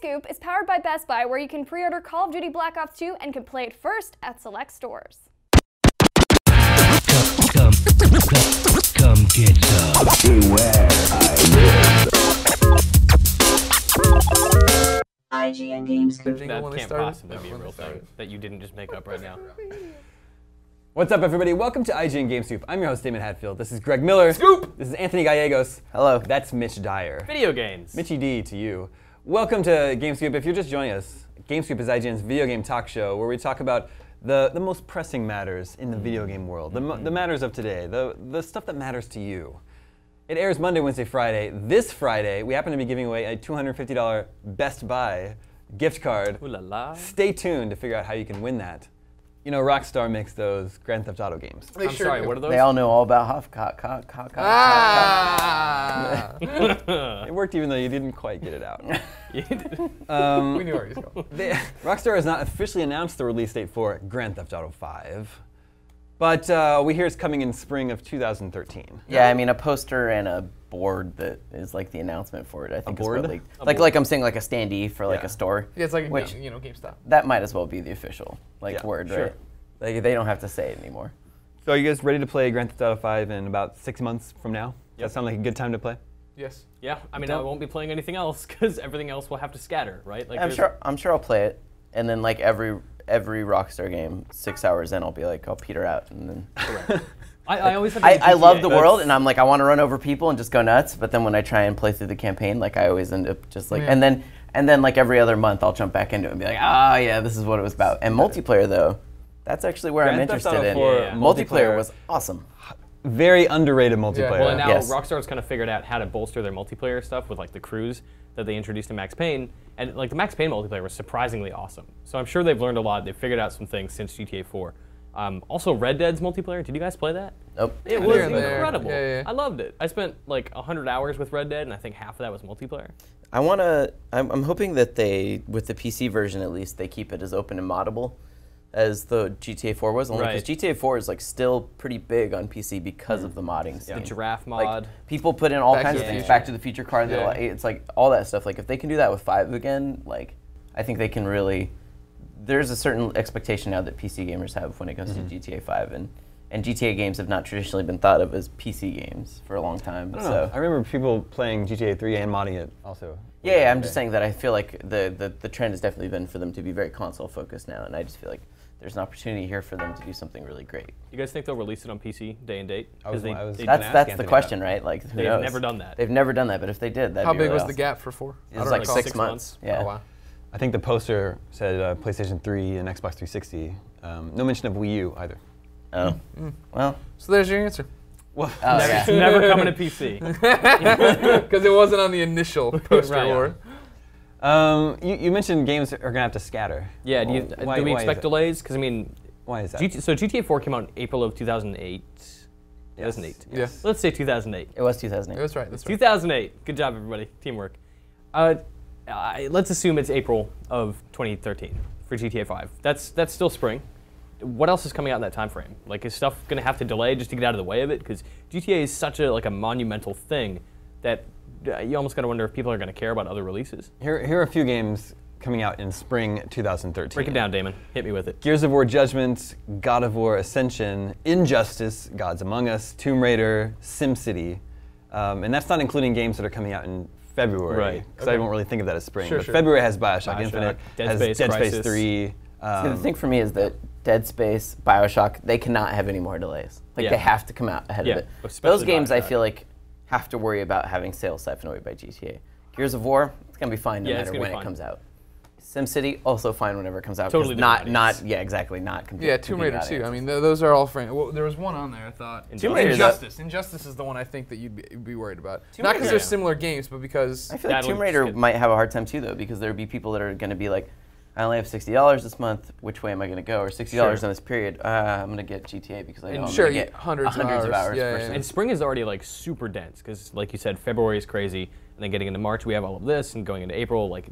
Scoop is powered by Best Buy, where you can pre-order Call of Duty Black Ops 2 and can play it first at select stores. Come get some. Beware, IGN Games. That can't possibly be a real thing that you didn't just make up right now. What's up, everybody? Welcome to IGN Game Scoop. I'm your host, Damon Hatfield. This is Greg Miller. Scoop! This is Anthony Gallegos. Hello. That's Mitch Dyer. Video games. Mitchy D to you. Welcome to Game Scoop. If you're just joining us, Game Scoop is IGN's video game talk show where we talk about the most pressing matters in the video game world, the matters of today, the stuff that matters to you. It airs Monday, Wednesday, Friday. This Friday, we happen to be giving away a $250 Best Buy gift card. Ooh la la. Stay tuned to figure out how you can win that. You know, Rockstar makes those Grand Theft Auto games. I'm sorry, what are those? They all know all about It worked even though you didn't quite get it out. You did. We knew where he was going. Rockstar has not officially announced the release date for Grand Theft Auto 5, but we hear it's coming in spring of 2013. Yeah, I mean a poster and a board that is like the announcement for it. I think A board? is what like I'm saying like a standee for like Yeah. a store. Yeah, it's like Which- GameStop. That might as well be the official word, sure. right? Like they don't have to say it anymore. So are you guys ready to play Grand Theft Auto 5 in about 6 months from now? Does that sound like a good time to play? Yes. Yeah, I mean, I won't be playing anything else because everything else will have to scatter, right? Like, I'm sure I'll play it, and then like every Rockstar game, 6 hours in, I'll be like I'll peter out, and then. I always have I love the world, and I'm like I want to run over people and just go nuts. But then when I try and play through the campaign, like I always end up just like, and then like every other month I'll jump back into it and be like, oh yeah, this is what it was about. And multiplayer though, that's actually where I'm Grand Theft interested in. Auto 4 Multiplayer was awesome. Very underrated multiplayer. Well, and now Yes. Rockstar's kind of figured out how to bolster their multiplayer stuff with like the crews that they introduced in Max Payne, and like the Max Payne multiplayer was surprisingly awesome. So I'm sure they've learned a lot. They've figured out some things since GTA 4. Also, Red Dead's multiplayer. Did you guys play that? Nope. It was Here and there. incredible. Yeah. I loved it. I spent like 100 hours with Red Dead, and I think half of that was multiplayer. I'm hoping that they, with the PC version at least, they keep it as open and moddable as the GTA 4 was. Only because GTA 4 is like still pretty big on PC because of the modding scene. The giraffe mod. Like, people put in all Back to kinds the of things. Future. Back to the Future card. Yeah. It's like all that stuff. Like if they can do that with 5 again, like I think they can really. There's a certain expectation now that PC gamers have when it comes to GTA 5, and GTA games have not traditionally been thought of as PC games for a long time. I don't know. I remember people playing GTA 3 and modding it also. Yeah, I'm just saying that I feel like the trend has definitely been for them to be very console focused now, and I just feel like there's an opportunity here for them to do something really great. You guys think they'll release it on PC day and date? I was they gonna didn't ask That's Anthony the about question, that. right? Like who They've knows? never done that. They've never done that, but if they did, that'd How be big really was the awesome. gap for 4? It was like 6 months. Yeah. Oh, wow. I think the poster said PlayStation 3 and Xbox 360. No mention of Wii U either. Oh. Well. So there's your answer. Well, Oh, It's yeah. never coming to PC. Because it wasn't on the initial poster Right. or. you mentioned games are gonna have to scatter. Yeah, Well, do we is expect it? delays? Because I mean, Why is that? so GTA 4 came out in April of 2008. 2008. Yeah. Let's say 2008. It was 2008. That's right. That's right. 2008. Good job, everybody. Teamwork. Let's assume it's April of 2013 for GTA 5. That's still spring. What else is coming out in that time frame? Like, is stuff going to have to delay just to get out of the way of it? Because GTA is such a monumental thing that you almost got to wonder if people are going to care about other releases. Here are a few games coming out in spring 2013. Break it down, Damon. Hit me with it. Gears of War Judgment, God of War Ascension, Injustice, Gods Among Us, Tomb Raider, SimCity. And that's not including games that are coming out in February. Right. Because I don't really think of that as spring. Sure, but sure. February has Bioshock Infinite, Dead has Space, Dead Space Crysis. 3. See, the thing for me is that Dead Space, Bioshock, they cannot have any more delays. Like, Yeah. they have to come out ahead Yeah, of it. especially Those games, I Bioshock. feel like, have to worry about having sales siphoned away by GTA. Gears of War, it's going to be fine no Yeah, it's matter gonna when be it fine. comes out. SimCity, also fine whenever it comes out. 'cause Totally different not, audience. yeah, exactly, not competing. Yeah, Tomb Raider too. I mean, those are all well, there was one on there, I thought. Tomb Raider's Injustice. Injustice is the one I think that you'd be worried about. Not because they're Yeah. similar games, but because. I feel like That'll Tomb Raider skip. might have a hard time too, though, because there would be people that are going to be like, I only have $60 this month. Which way am I going to go? Or $60 Sure. in this period. I'm going to get GTA because I know I'm sure, going to you- get hundreds of of hours. hours Yeah, versus- yeah. And spring is already like super dense because, like you said, February is crazy, and then getting into March we have all of this, and going into April, like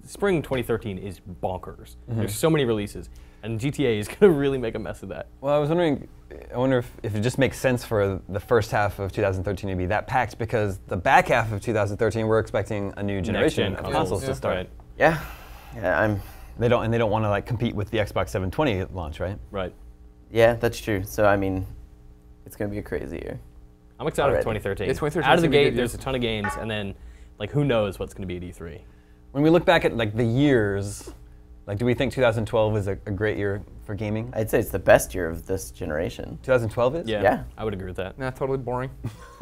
spring 2013 is bonkers. There's so many releases, and GTA is gonna really make a mess of that. Well, I wonder if it just makes sense for the first half of 2013 to be that packed because the back half of 2013 we're expecting a new generation Next-gen of consoles yeah. to start. Right. Yeah, yeah, They don't want to like compete with the Xbox 720 launch, right? Right. yeah, that's true. So I mean, it's gonna be a crazy year. I'm excited for Already. 2013. Yeah, 2013 Out of the is gonna be a gate, good there's a year. ton of games, and then like who knows what's going to be at E3. When we look back at like the years, like do we think 2012 was a great year for gaming? I'd say it's the best year of this generation. 2012 is? Yeah, Yeah. I would agree with that. Nah, totally boring.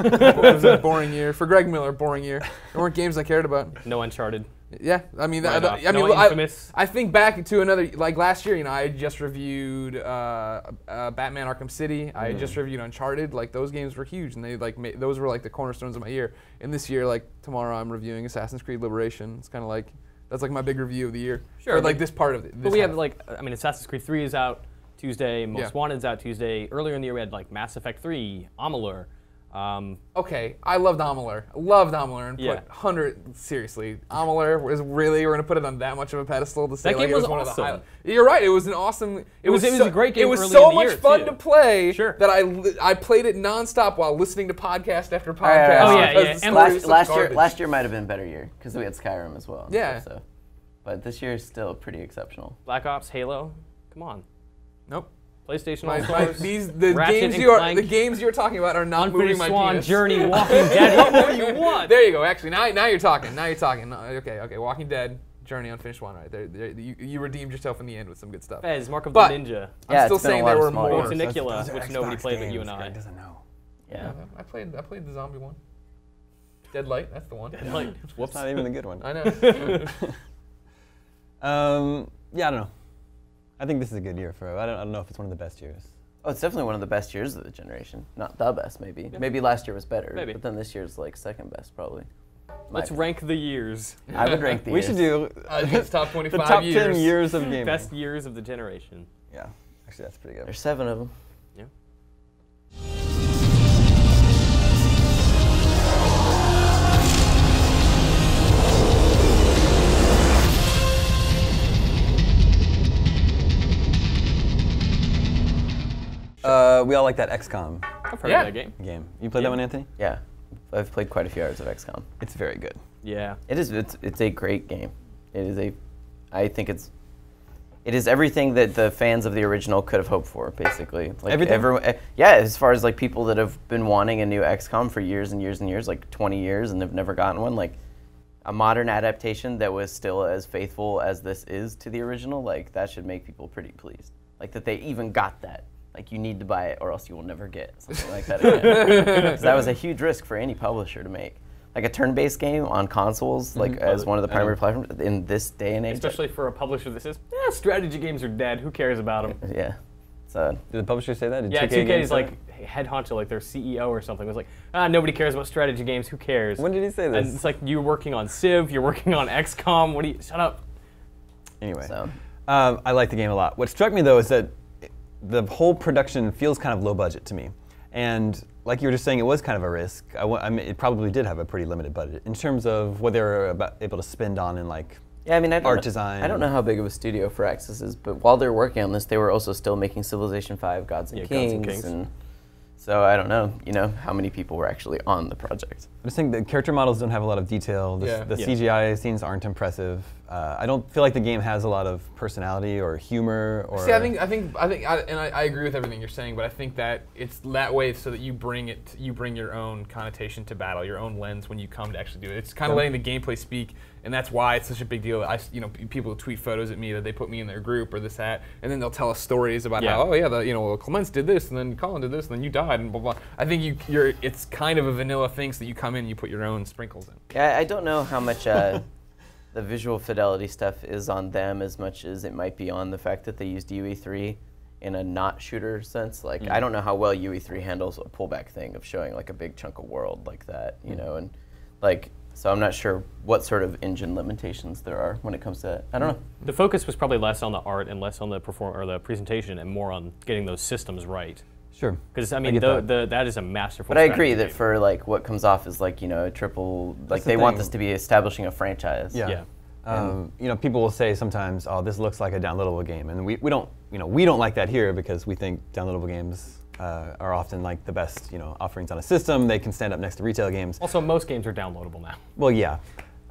It was a boring year for Greg Miller. Boring year. There weren't games I cared about. No Uncharted. Yeah, I mean, Right off. I mean, No Infamous. I think back to another like last year. You know, I had just reviewed Batman: Arkham City. I had just reviewed Uncharted. Like those games were huge, and they like those were like the cornerstones of my year. And this year, like tomorrow, I'm reviewing Assassin's Creed Liberation. It's kind of like that's like my big review of the year. Sure, Or like but- this part of it. But we have like, I mean, Assassin's Creed 3 is out Tuesday. Most Yeah. Wanted's out Tuesday. Earlier in the year, we had like Mass Effect 3, Amalur. Okay, I loved Amalur. Loved Amalur and Yeah. put 100 seriously. Amalur was really we're gonna put it on that much of a pedestal to say That like game it was was one of the awesome. highlights. You're right. It was an awesome. It was a great game It was early so in the much year, fun too. to play Sure. that I played it nonstop while listening to podcast after podcast. right. Oh, yeah, because yeah. the And story is Last such year, garbage. last year might have been a better year because we had Skyrim as well. and Yeah. stuff, so. But this year is still pretty exceptional. Black Ops, Halo. Come on. Nope. PlayStation All My, Stars. the Ratchet games and you are Clank. the games you're talking about are not moving Unfinished my Swan, penis. Journey, Walking Dead. What more do you want? There you go. Actually, now you're talking. Now you're talking. No, okay. Walking Dead, Journey, Unfinished One. Right there, you redeemed yourself in the end with some good stuff. Fez, Mark of But- the Ninja. I'm Yeah, still it's been a saying lot there of were small more. games. Nicola, Those are which nobody Xbox played but you games. and I. Greg doesn't know. Yeah. I played the zombie one. Deadlight, that's the one. Like, It's whoops. not even the good one. I know. Yeah, I don't know. I think this is a good year for. I don't know if it's one of the best years. Oh, it's definitely one of the best years of the generation. Not the best, maybe. Maybe last year was better. Maybe. But then this year's like second best, probably. Let's rank the years. I would rank the We years. should do It's top 25 the top years. 10 years of gaming. Best years of the generation. Yeah, actually, that's pretty good. There's 7 of them. Yeah. We all like that XCOM I've heard Yeah. of that game. game. You played Yeah. that one, Anthony? Yeah. I've played quite a few hours of XCOM. It's very good. Yeah. It's a great game. I think it is everything that the fans of the original could have hoped for, basically. Like Everything? yeah, as far as like people that have been wanting a new XCOM for years and years and years, like 20 years, and they've never gotten one, like a modern adaptation that was still as faithful as this is to the original, like that should make people pretty pleased. Like that they even got that. Like you need to buy it or else you will never get something like that again. 'Cause that was a huge risk for any publisher to make. Like a turn-based game on consoles, like as one of the primary platforms in this day and age. Especially for a publisher that says, strategy games are dead. Who cares about them? Yeah. So Did the publisher say that? Did Yeah, 2K Games is say like head honcho, like their CEO or something, was like, nobody cares about strategy games. Who cares? that? When did he say this? And it's like, you're working on Civ, you're working on XCOM. What do you? Shut up. Anyway, So. I like the game a lot. What struck me though is that the whole production feels kind of low budget to me, and like you were just saying, it was kind of a risk. I mean, it probably did have a pretty limited budget in terms of what they were able to spend on in like. Yeah, I mean, art design. I don't know how big of a studio Firaxis is, but while they're working on this, they were also still making Civilization V, Gods and Yeah, Kings, Gods and Kings. and so I don't know, how many people were actually on the project. I just think the character models don't have a lot of detail. The, Yeah. the Yeah. CGI scenes aren't impressive. I don't feel like the game has a lot of personality or humor. Or See, I agree with everything you're saying, but I think that it's that way so that you bring your own connotation to battle, your own lens when you come to actually do it. It's kind of letting the gameplay speak, and that's why it's such a big deal. That people tweet photos at me that they put me in their group or this that, and then they'll tell us stories about Yeah. how well, Clements did this, and then Colin did this, and then you died, and blah blah. I think it's kind of a vanilla thing, so that you come in, and you put your own sprinkles in. Yeah, I don't know how much the visual fidelity stuff is on them as much as it might be on the fact that they used UE3 in a not shooter sense. Like, I don't know how well UE3 handles a pullback thing of showing like a big chunk of world like that, and like, so I'm not sure what sort of engine limitations there are when it comes to that. I don't know. The focus was probably less on the art and less on the the presentation and more on getting those systems right. sure. Because I mean, get that. that is a masterful. But I agree strategy that game. for like what comes off as like a triple, like the they want thing. this to be establishing a franchise. Yeah. Yeah. People will say sometimes, "Oh, this looks like a downloadable game," and we don't, we don't like that here because we think downloadable games are often like the best, offerings on a system. They can stand up next to retail games. Also, most games are downloadable now. Well, yeah,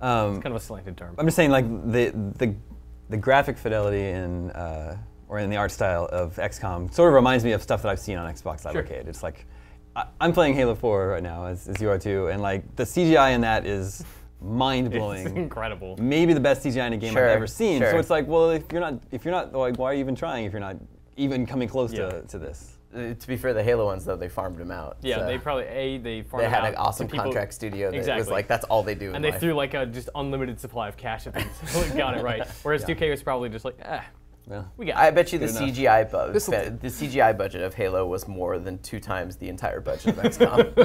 Kind of a slanted term. I'm just saying, like the graphic fidelity in or in the art style of XCOM sort of reminds me of stuff that I've seen on Xbox Live Arcade. It's like I'm playing Halo 4 right now, as you are too, and like the CGI in that is mind-blowing. It's incredible. Maybe the best CGI in a game I've ever seen. Sure. So it's like, well, if you're not, like, why are you even trying if you're not even coming close to this? To be fair, the Halo ones though, they farmed them out. Yeah, so they probably they farmed had out an awesome to people- contract studio that Exactly. was like that's all they do. and in they life. threw like a just unlimited supply of cash at them. So they got it right. Whereas 2K was probably just like, Yeah. we got I it. bet you the Good enough. CGI budget of Halo was more than 2 times the entire budget of XCOM.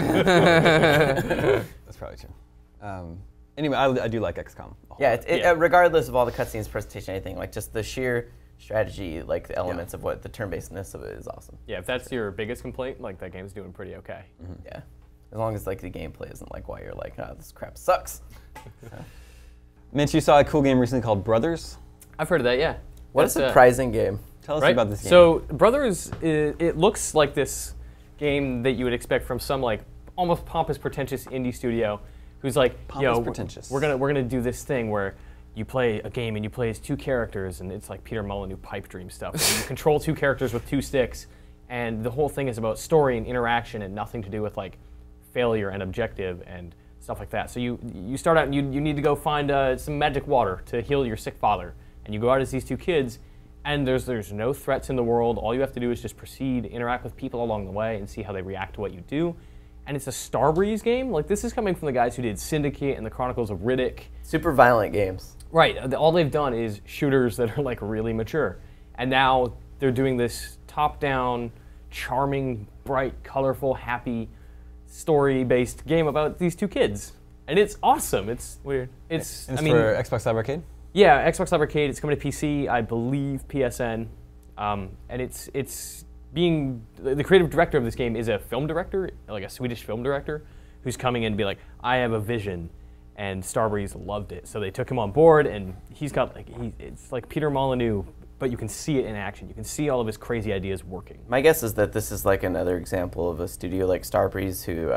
That's probably true. Anyway, I do like XCOM. Yeah, regardless of all the cutscenes, presentation, anything, like just the sheer strategy, like the elements of what the turn-basedness of it is awesome. Yeah, if that's your biggest complaint, like that game's doing pretty okay. Yeah, as long as like the gameplay isn't like why you're like, oh, this crap sucks. Mitch, you saw a cool game recently called Brothers. I've heard of that, yeah. What a That's, surprising game. Tell us right? about this game. So Brothers, it looks like this game that you would expect from some like almost pompous, pretentious indie studio, who's like, Pompous, pretentious. we're gonna do this thing where you play a game and you play as 2 characters, and it's like Peter Molyneux pipe dream stuff. Where you control 2 characters with 2 sticks, and the whole thing is about story and interaction and nothing to do with like failure and objective and stuff like that. So you start out and you need to go find some magic water to heal your sick father, and you go out as these 2 kids, and there's no threats in the world. All you have to do is just proceed, interact with people along the way, and see how they react to what you do. And it's a Starbreeze game. Like, this is coming from the guys who did Syndicate and the Chronicles of Riddick. Super violent games. Right. All they've done is shooters that are like really mature. And now they're doing this top-down, charming, bright, colorful, happy, story-based game about these 2 kids. And it's awesome. It's weird. It's for Xbox Live Arcade? Yeah, Xbox Live Arcade. It's coming to PC, I believe PSN. And it's being the creative director of this game is a film director, like a Swedish film director, who's coming in and be like, I have a vision, and Starbreeze loved it, so they took him on board, and he's got like it's like Peter Molyneux, but you can see it in action. You can see all of his crazy ideas working. My guess is that this is like another example of a studio like Starbreeze who,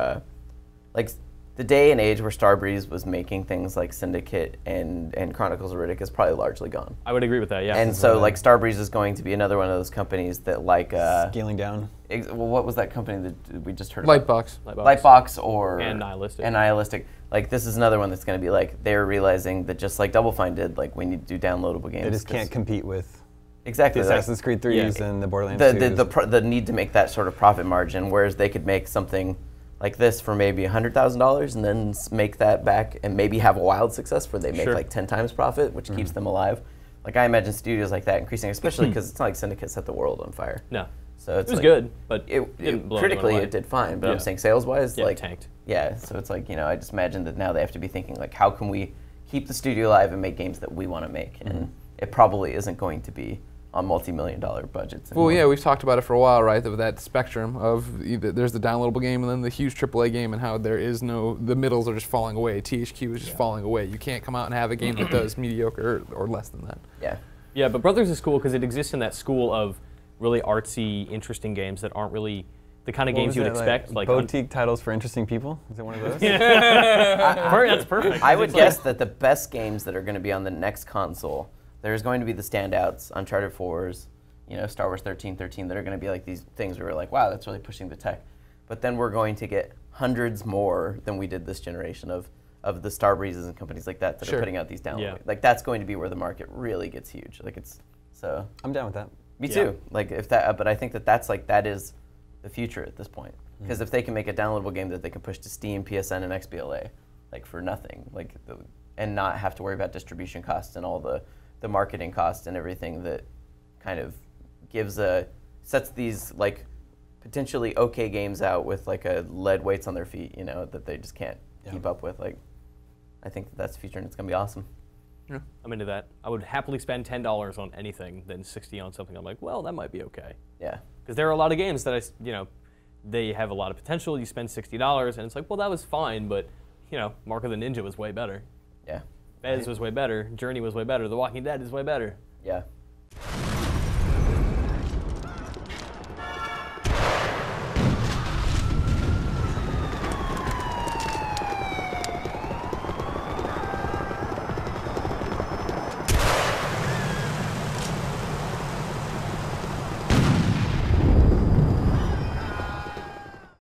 like the day and age where Starbreeze was making things like Syndicate and Chronicles of Riddick is probably largely gone. I would agree with that, yeah. And so like Starbreeze is going to be another one of those companies that like, Scaling down. well, what was that company that we just heard about? Lightbox. Lightbox or And Nihilistic. And Nihilistic. Like this is another one that's going to be like they're realizing that just like Double Fine did, like we need to do downloadable games. They just can't compete with exactly the like, Assassin's Creed 3s and the Borderlands the 2s. the need to make that sort of profit margin, whereas they could make something like this for maybe $100,000 and then make that back and maybe have a wild success where they make Sure. like 10 times profit, which keeps them alive. Like I imagine studios like that increasing, especially because it's not like Syndicate set the world on fire. No. So it's It was like, good, but It didn't blow critically anyone away. it did fine, but Yeah. I'm saying sales wise, Yeah, like tanked. yeah. So it's like I just imagine that now they have to be thinking like, how can we keep the studio alive and make games that we want to make, and it probably isn't going to be on multi-million-dollar budgets. Well, anymore. yeah, we've talked about it for a while, right? Of that spectrum of either there's the downloadable game and then the huge AAA game, and how there is no, the middles are just falling away. THQ is just falling away. You can't come out and have a game that does mediocre or less than that. Yeah. Yeah, but Brothers is cool because it exists in that school of really artsy, interesting games that aren't really the kind of games you would expect. Like boutique titles for interesting people? Is it one of those? That's perfect. I would guess that the best games that are going to be on the next console, there's going to be the standouts, Uncharted 4s, you know, Star Wars 13, that are going to be like these things where we're like, wow, that's really pushing the tech. But then we're going to get hundreds more than we did this generation of the Starbreezes and companies like that Sure. are putting out these downloads. Yeah. Like that's going to be where the market really gets huge. Like it's so. I'm down with that. Me Yeah. too. Like if that, but I think that is the future at this point. Because if they can make a downloadable game that they can push to Steam, PSN, and XBLA, like for nothing, like and not have to worry about distribution costs and all the marketing costs and everything that kind of sets these like potentially okay games out with like a lead weights on their feet, you know, that they just can't keep up with. Like, I think that's the future and it's gonna be awesome. I'm into that. I would happily spend $10 on anything than $60 on something. I'm like, well, that might be okay. Yeah. Because there are a lot of games that they have a lot of potential. You spend $60, and it's like, well, that was fine, but Mark of the Ninja was way better. Yeah. Fez was way better. Journey was way better. The Walking Dead is way better. Yeah.